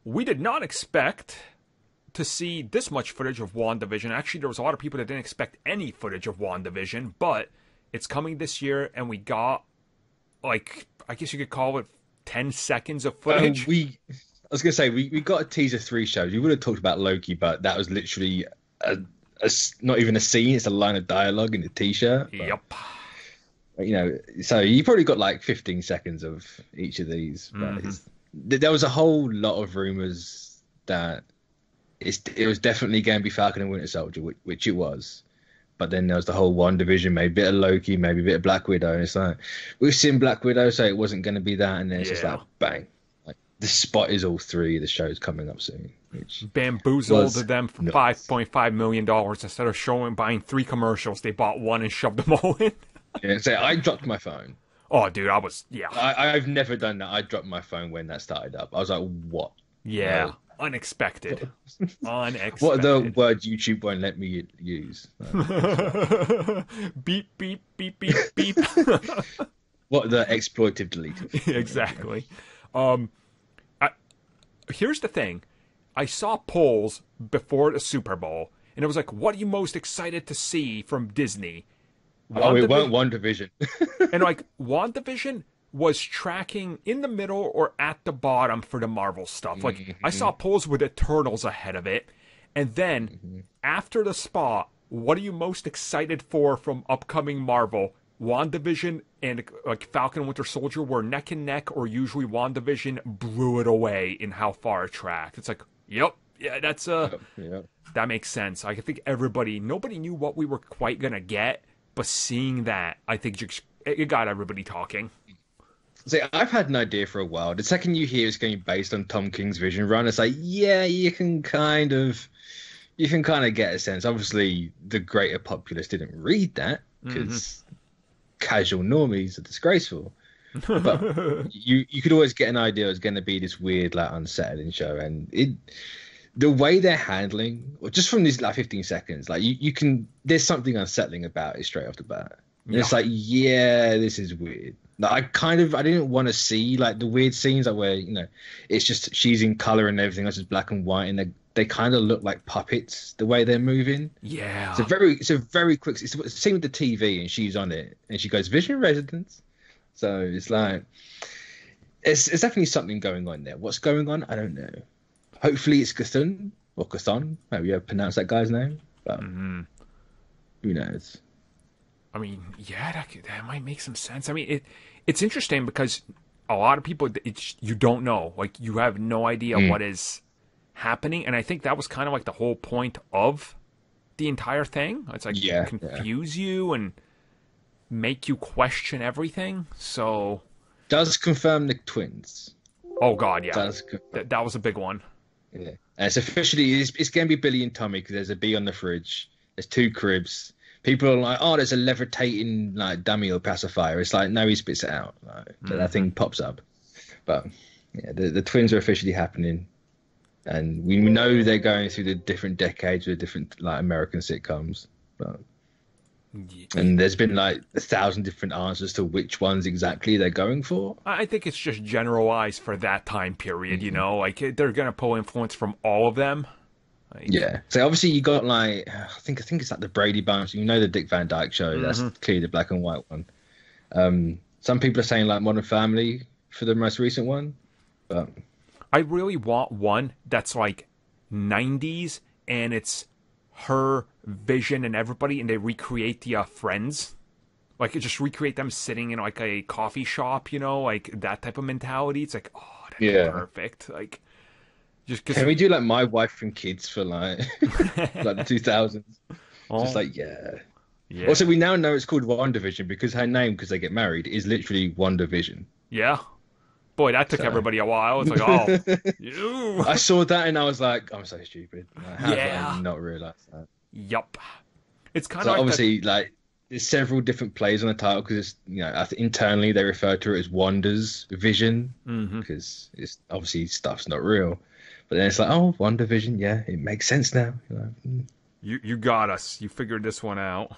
we did not expect to see this much footage of WandaVision. Actually, there was a lot of people that didn't expect any footage of WandaVision, but it's coming this year, and we got, like, I guess you could call it 10 seconds of footage. I was going to say, we got a teaser 3 show. We would have talked about Loki, but that was literally not even a scene. It's a line of dialogue in the t-shirt. Yep. You know, so you probably got like 15 seconds of each of these. But there was a whole lot of rumors that it was definitely going to be Falcon and Winter Soldier, which it was. But then there was the whole WandaVision, maybe a bit of Loki, maybe a bit of Black Widow. And it's like, we've seen Black Widow, so it wasn't going to be that. And then it's just like, bang. Like, the spot is all 3 of the shows coming up soon. Which bamboozled them for $5.5 million. Instead of buying 3 commercials, they bought 1 and shoved them all in. Yeah, so I dropped my phone. Oh, dude, I've never done that. I dropped my phone when that started up. I was like, what? Yeah. No. Unexpected. Unexpected. What are the words YouTube won't let me use? Beep, beep, beep, beep, beep. What are the exploitive deleted? Exactly. Here's the thing. I saw polls before the Super Bowl, and it was like, what are you most excited to see from Disney? It weren't WandaVision. And like, WandaVision was tracking in the middle or at the bottom for the Marvel stuff. Like, I saw polls with Eternals ahead of it. And then, after the spot, what are you most excited for from upcoming Marvel? WandaVision and like Falcon and Winter Soldier were neck and neck, or usually WandaVision blew it away in how far it tracked. It's like, that's that makes sense. I think nobody knew what we were quite gonna get, but seeing that, I think it got everybody talking. See, I've had an idea for a while. The second you hear it's going to be based on Tom King's Vision run, it's like, yeah, you can kind of get a sense. Obviously, the greater populace didn't read that because casual normies are disgraceful. But you could always get an idea it's going to be this weird, like, unsettling show, and the way they're handling, or just from these like 15 seconds, like you can, there's something unsettling about it straight off the bat. It's like, this is weird. Like, I didn't want to see like the weird scenes like where, you know, it's just she's in color and everything else is black and white, and they kind of look like puppets the way they're moving. Yeah, it's a very quick. It's the same with the TV, and she's on it, and she goes Vision Residence. So it's like, it's definitely something going on there. What's going on? I don't know. Hopefully it's Cthulhu or Cthon. How you ever pronounce that guy's name? But who knows? I mean, yeah, that might make some sense. I mean, it's interesting because a lot of people, you don't know. Like, you have no idea what is happening. And I think that was kind of like the whole point of the entire thing. It's like confuse you and make you question everything. So does confirm the twins. Oh, God, yeah. That was a big one. Yeah. And it's officially, it's going to be Billy and Tommy because there's a bee on the fridge. There's 2 cribs. People are like, oh, there's a levitating like dummy or pacifier. It's like, no, he spits it out. Like, so that thing pops up. But yeah, the twins are officially happening, and we know they're going through the different decades with different like American sitcoms. But and there's been like 1,000 different answers to which ones exactly they're going for. I think it's just generalized for that time period. You know, like they're gonna pull influence from all of them. Like, yeah. So obviously you got like, I think it's like the Brady Bunch. You know, the Dick Van Dyke Show. That's clearly the black and white one. Some people are saying like Modern Family for the most recent one, but I really want one that's like 90s and it's her, Vision, and everybody, and they recreate the Friends. Like, just recreate them sitting in like a coffee shop, you know, like that type of mentality. It's like, oh, that'd be perfect. Like, just can we do like My Wife and Kids for like like the 2000s? Just like yeah. Also, we now know it's called WandaVision because her name, because they get married, is literally WandaVision. Yeah. Boy, that took everybody a while. It's like, oh, you. I saw that and I was like, I'm so stupid. Like, how did I not realize that? Yup. It's kind of so like obviously like there's several different plays on the title because it's, you know, internally they refer to it as Wanda's Vision because it's obviously stuff's not real. But then it's like, oh, WandaVision, yeah, it makes sense now. You got us. You figured this one out.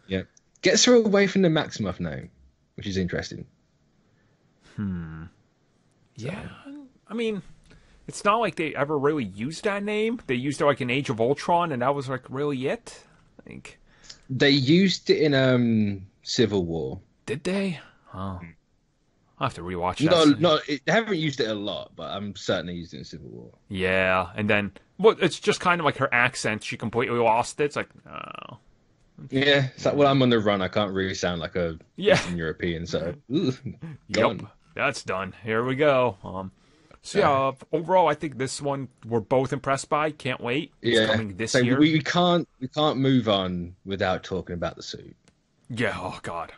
Yeah. Gets her away from the Maximoff name, which is interesting. Yeah. I mean, it's not like they ever really used that name. They used it like in Age of Ultron, and that was like really it. Like, They used it in Civil War. did they? Oh, I'll have to rewatch No, that. no, they haven't used it a lot, but I'm certainly used it in Civil War. Yeah, and then well, it's just kind of like her accent. She completely lost it. It's like, oh. Yeah, it's like when I'm on the run, I can't really sound like a Yeah. Eastern European, so Yep, gone. that's done. Here we go. So yeah, overall, I think this one we're both impressed by. Can't wait. It's coming this so year. we can't move on without talking about the suit. Yeah. Oh God,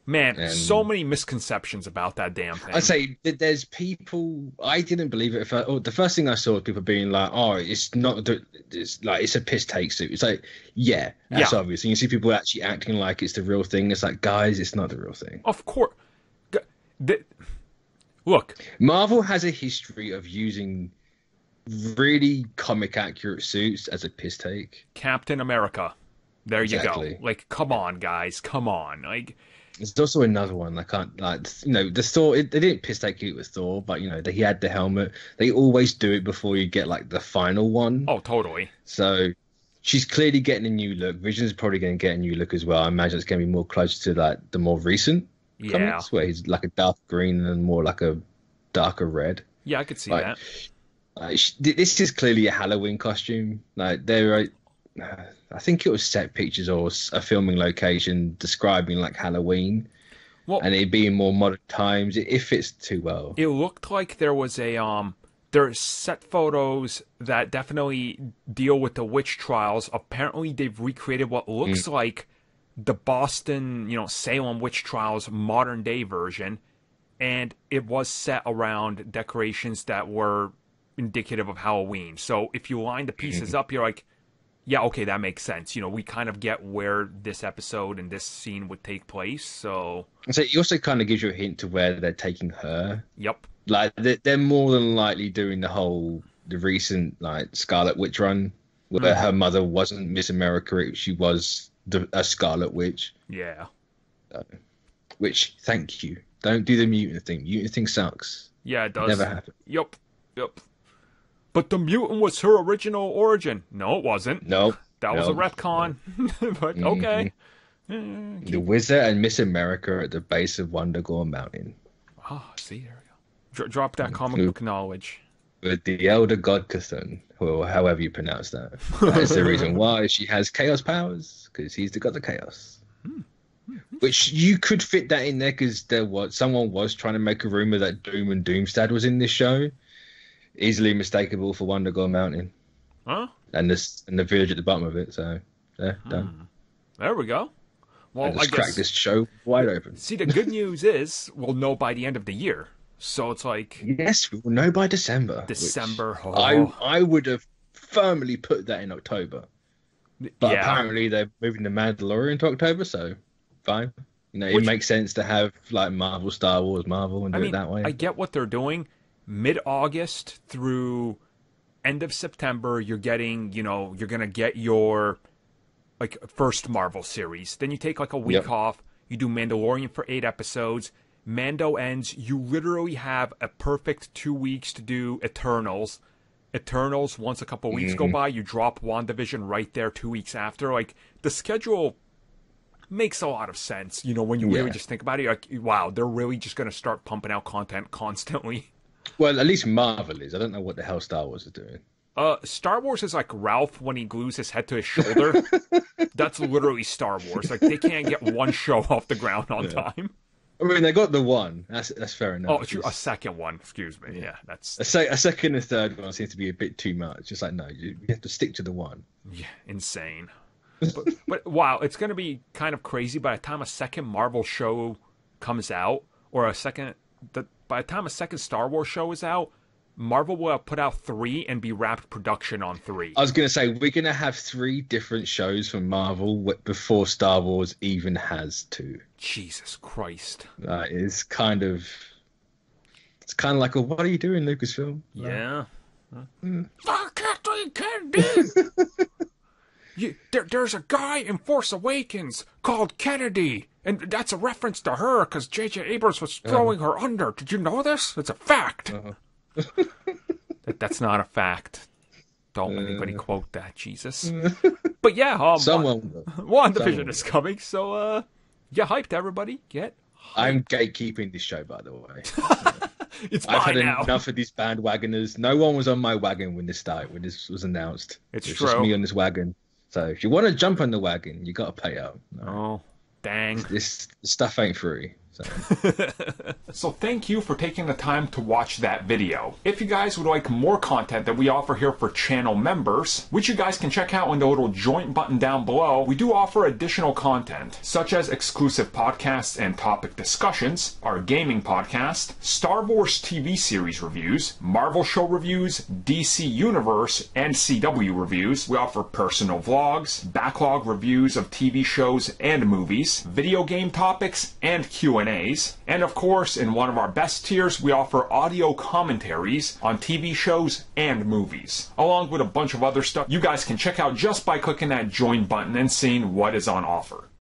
man, so many misconceptions about that damn thing. I say that there's people. I didn't believe it. The first thing I saw was people being like, "Oh, it's not. It's like it's a piss take suit." It's like, yeah, that's obvious. And you see people actually acting like it's the real thing. It's like, guys, it's not the real thing. Of course. Look, Marvel has a history of using really comic accurate suits as a piss take. Captain America. There you Exactly. go. Like, come on, guys, come on. Like, There's also another one. I can't the Thor. They didn't piss take it with Thor, but he had the helmet. They always do it before you get like the final one. oh, totally. So she's clearly getting a new look. Vision's probably going to get a new look as well. I imagine it's going to be more close to like the more recent comics, where he's like a dark green and more like a darker red. Yeah, I could see Like, that. This is clearly a Halloween costume. Like they're, I think it was set pictures or a filming location describing like Halloween, and it being more modern times. It fits too well. It looked like there was there's set photos that definitely deal with the witch trials. Apparently, they've recreated what looks like the Boston, Salem witch trials modern day version, and it was set around decorations that were indicative of Halloween. So if you line the pieces up, you're like, yeah, okay, that makes sense. We kind of get where this episode and this scene would take place. So it also kind of gives you a hint to where they're taking her. Yep. Like they're more than likely doing the recent like Scarlet Witch run, where her mother wasn't Miss America, she was a Scarlet Witch. Yeah. Which, thank you. Don't do the mutant thing. Mutant thing sucks. Yeah, it does. Never happened. Yep. But the mutant was her original origin. No, it wasn't. No. That was a retcon. But okay. The Wizard and Miss America are at the base of WandaVision Mountain. Ah, see, there we go. Drop that comic book knowledge. With the Elder God Cthulhu, or however you pronounce that. That's the reason why she has chaos powers, because he's the god of chaos. Which you could fit that in there, because someone was trying to make a rumor that Doom and Doomstad was in this show. Easily mistakable for WandaVision Mountain. Huh? And the village at the bottom of it, so done. There we go. Well, I cracked this show wide open. See, the good news is we'll know by the end of the year. So it's like, yes, we will know by December. I would have firmly put that in October, but apparently they're moving the Mandalorian to October, so fine. It makes sense to have like Marvel, Star Wars, Marvel, and do it that way. I get what they're doing. Mid-August through end of September, you're getting, you're gonna get your like first Marvel series. Then you take like a week off. You do Mandalorian for 8 episodes. Mando ends. You literally have a perfect 2 weeks to do Eternals. Once a couple weeks go by, you drop WandaVision right there 2 weeks after. Like, the schedule makes a lot of sense. When you really just think about it, you're like, wow, they're really just going to start pumping out content constantly. Well, at least Marvel is. I don't know what the hell Star Wars is doing. Star Wars is like Ralph when he glues his head to his shoulder. That's literally Star Wars. Like, they can't get one show off the ground on time. I mean, they got the one. That's fair enough. Oh, true. A second one. Excuse me. Yeah, that's a second and third one seems to be a bit too much. Just like, no, you have to stick to the one. Yeah, insane. But wow, it's going to be kind of crazy by the time a second Marvel show comes out, or by the time a second Star Wars show is out, Marvel will have put out 3 and be wrapped production on 3. I was going to say, we're going to have 3 different shows from Marvel before Star Wars even has 2. Jesus Christ. It's kind of like, what are you doing, Lucasfilm? Yeah. Kathleen Kennedy! There's a guy in Force Awakens called Kennedy, and that's a reference to her because J.J. Abrams was throwing her under. Did you know this? It's a fact. That's not a fact. Don't anybody quote that, Jesus. But yeah, Someone will. WandaVision is coming, so get hyped, everybody. Get hyped. I'm gatekeeping this show, by the way. It's I've mine had now. enough of these bandwagoners. No one was on my wagon when this started, when this was announced. It's was true. just me on this wagon. So if you want to jump on the wagon, you got to pay up. Oh, dang. This stuff ain't free. So thank you for taking the time to watch that video. If you guys would like more content that we offer here for channel members, which you guys can check out in the little join button down below, we do offer additional content, such as exclusive podcasts and topic discussions, our gaming podcast, Star Wars TV series reviews, Marvel show reviews, DC Universe and CW reviews. We offer personal vlogs, backlog reviews of TV shows and movies, video game topics, and Q&As. And of course, in one of our best tiers, we offer audio commentaries on TV shows and movies, along with a bunch of other stuff you guys can check out just by clicking that join button and seeing what is on offer.